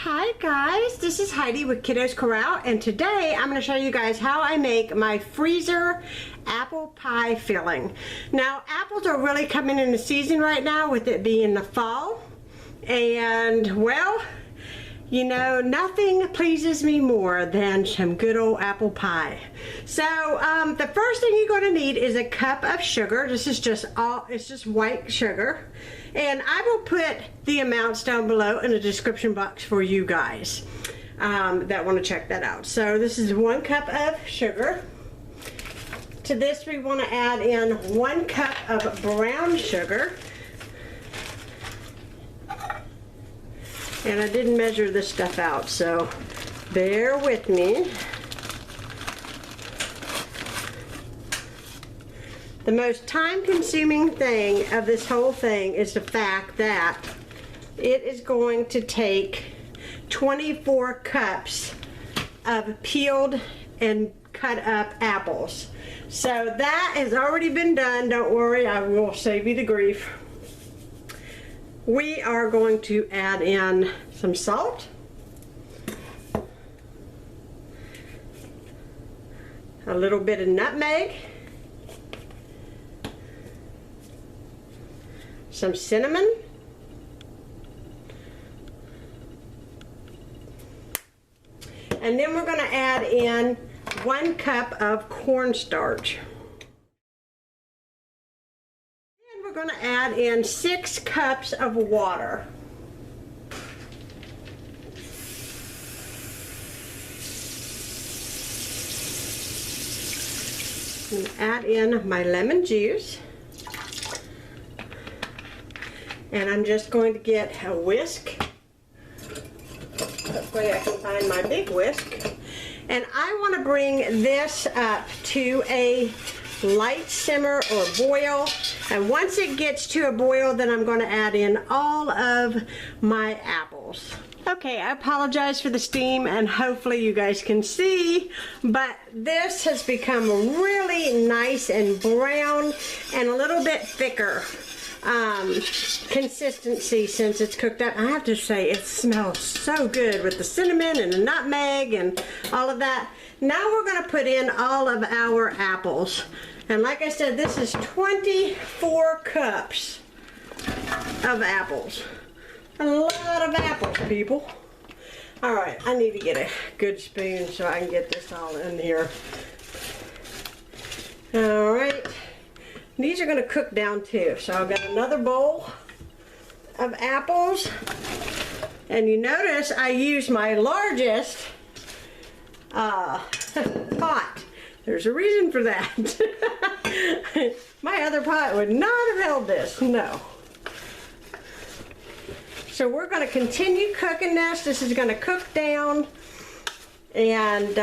Hi guys, this is Heidi with Kiddos Corral, and today I'm going to show you guys how I make my freezer apple pie filling. Now, apples are really coming into season right now with it being the fall, and well, you know, nothing pleases me more than some good old apple pie. So the first thing you're going to need is a cup of sugar. This is it's just white sugar. And I will put the amounts down below in the description box for you guys that want to check that out. So this is 1 cup of sugar. To this we want to add in 1 cup of brown sugar. And I didn't measure this stuff out, so bear with me. The most time-consuming thing of this whole thing is the fact that it is going to take 24 cups of peeled and cut up apples. So that has already been done. Don't worry, I will save you the grief. We are going to add in some salt, a little bit of nutmeg, some cinnamon, and then we're going to add in 1 cup of cornstarch. And we're going to add in 6 cups of water. I'm going to add in my lemon juice. And I'm just going to get a whisk. Hopefully I can find my big whisk. And I want to bring this up to a light simmer or boil. And once it gets to a boil, then I'm going to add in all of my apples. Okay, I apologize for the steam, and hopefully you guys can see, but this has become really nice and brown and a little bit thicker consistency since it's cooked up. I have to say, it smells so good with the cinnamon and the nutmeg and all of that. Now we're going to put in all of our apples, and like I said, this is 24 cups of apples. A lot of apples, people. All right, I need to get a good spoon so I can get this all in here. All right. These are going to cook down too. So I've got another bowl of apples. And you notice I use my largest pot. There's a reason for that. My other pot would not have held this. No. So we're going to continue cooking this. This is going to cook down. And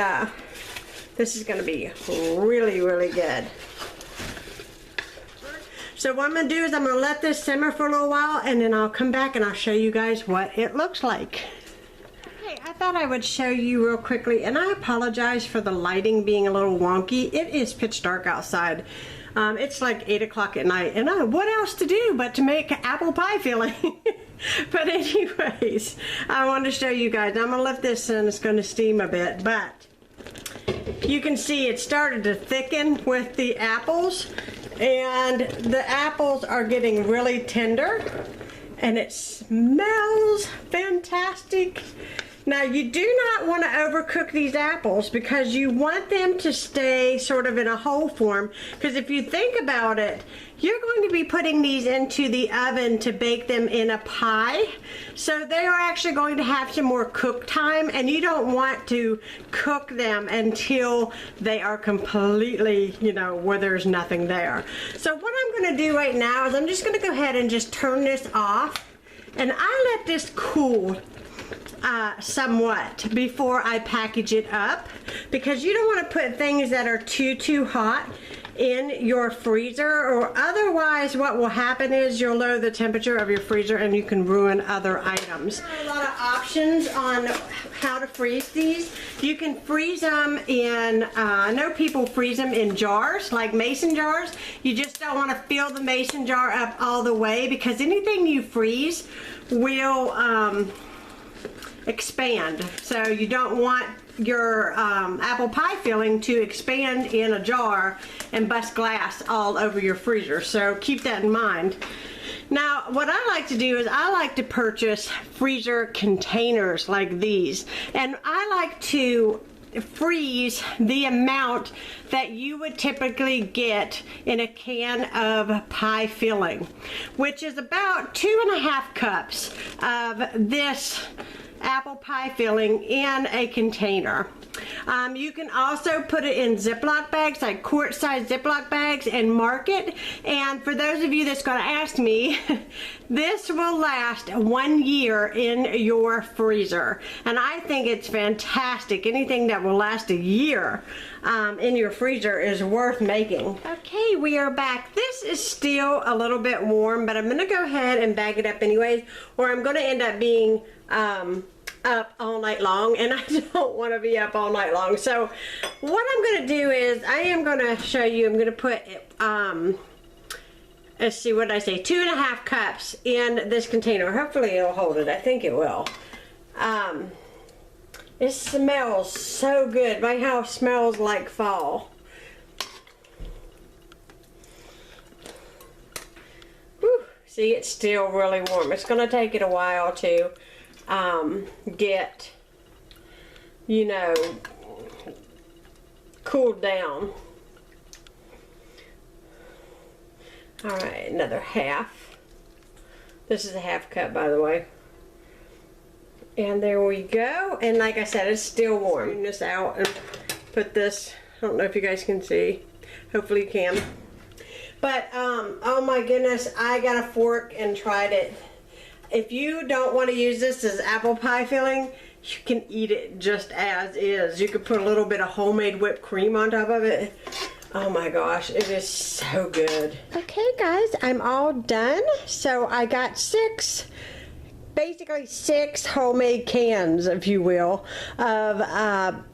this is going to be really, really good. So what I'm going to do is I'm going to let this simmer for a little while, and then I'll come back and I'll show you guys what it looks like. Okay, I thought I would show you real quickly, and I apologize for the lighting being a little wonky. It is pitch dark outside. It's like 8 o'clock at night, and what else to do but to make apple pie filling? But anyways, I wanted to show you guys. I'm going to lift this and it's going to steam a bit, but you can see it started to thicken with the apples. And the apples are getting really tender, and it smells fantastic. Now, you do not want to overcook these apples because you want them to stay sort of in a whole form, because if you think about it, you're going to be putting these into the oven to bake them in a pie. So they are actually going to have some more cook time, and you don't want to cook them until they are completely, you know, where there's nothing there. So what I'm going to do right now is I'm just going to go ahead and just turn this off, and I let this cool somewhat before I package it up, because you don't want to put things that are too hot in your freezer, or otherwise what will happen is you'll lower the temperature of your freezer and you can ruin other items. There are a lot of options on how to freeze these. You can freeze them in, I know people freeze them in jars, like mason jars. You just don't want to fill the mason jar up all the way, because anything you freeze will expand. So you don't want your apple pie filling to expand in a jar and bust glass all over your freezer. So keep that in mind. Now, what I like to do is I like to purchase freezer containers like these, and I like to freeze the amount that you would typically get in a can of pie filling, which is about 2.5 cups of this apple pie filling in a container. You can also put it in Ziploc bags, like quart-sized Ziploc bags, and mark it. And for those of you that's going to ask me, this will last 1 year in your freezer. And I think it's fantastic. Anything that will last a year in your freezer is worth making. Okay, we are back. This is still a little bit warm, but I'm going to go ahead and bag it up anyways, or I'm going to end up being up all night long, and I don't want to be up all night long. So what I'm going to do is I am going to show you, I'm going to put let's see, what did I say, 2.5 cups in this container. Hopefully it'll hold it. I think it will. It smells so good. My house smells like fall. Whew. See, it's still really warm. It's going to take it a while to get, you know, cooled down. All right, another half. This is a half cup, by the way. And there we go. And like I said, it's still warm. Bring this out and put this, I don't know if you guys can see. Hopefully you can. But, oh my goodness, I got a fork and tried it. If you don't want to use this as apple pie filling, you can eat it just as is. You could put a little bit of homemade whipped cream on top of it. Oh my gosh, it is so good. Okay guys, I'm all done. So I got basically six homemade cans, if you will, of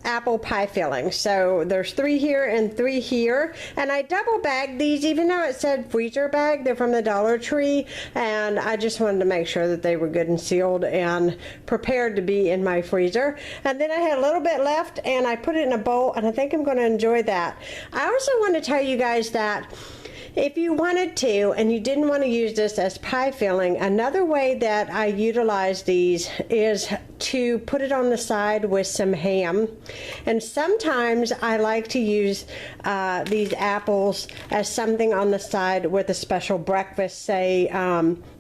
apple pie filling. So there's 3 here and 3 here, and I double bagged these, even though it said freezer bag. They're from the Dollar Tree, and I just wanted to make sure that they were good and sealed and prepared to be in my freezer. And then I had a little bit left, and I put it in a bowl, and I think I'm going to enjoy that. I also want to tell you guys that if you wanted to and you didn't want to use this as pie filling, another way that I utilize these is to put it on the side with some ham. And sometimes I like to use these apples as something on the side with a special breakfast, say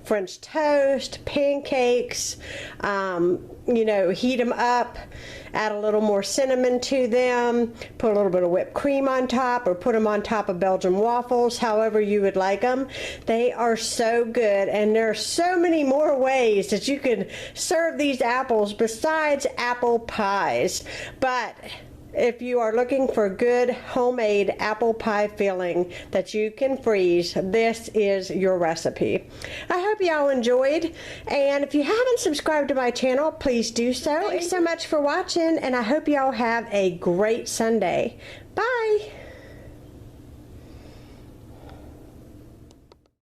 French toast, pancakes, you know, heat them up, add a little more cinnamon to them, put a little bit of whipped cream on top, or put them on top of Belgian waffles, however you would like them. They are so good, and there are so many more ways that you can serve these apples besides apple pies. But if you are looking for good homemade apple pie filling that you can freeze, this is your recipe. I hope y'all enjoyed, and if you haven't subscribed to my channel, please do so. Thanks so much for watching, and I hope y'all have a great Sunday. Bye!